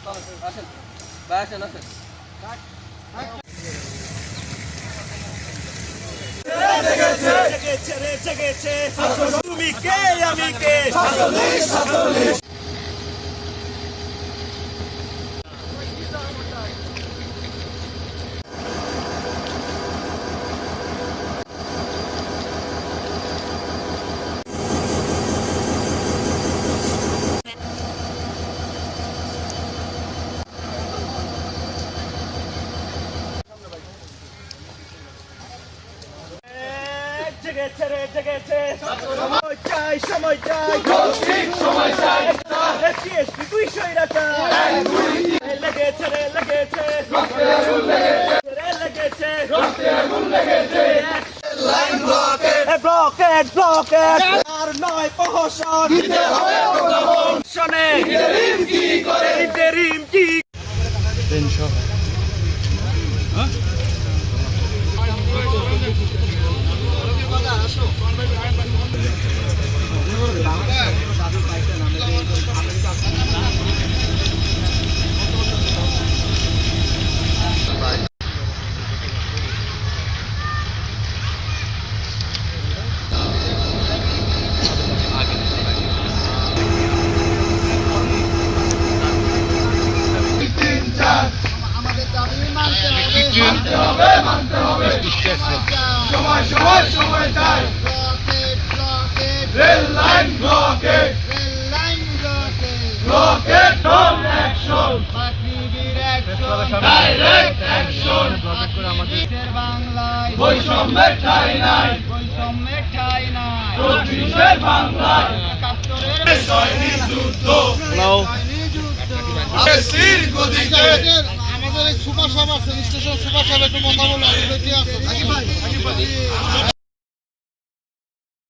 আসেন ভাই, আসেন আসেন। জেগেছে তুমি কে আমি কে জেগেছে সময় চাই সময় চাই তুই লেগেছে ব্লকেট আর নয় প্রহসন শোনে কি করে কি মানতে হবে সময় চাই rail line blockade on action direct action বাংলায় বৈষম্যের ঠাঁই নাই 24-এর বাংলায় 71-এর সৈনিক যুদ্ধ আমাদের এই সুপার সাহেব স্টেশন সুপার সাহেব একটু কথা বলে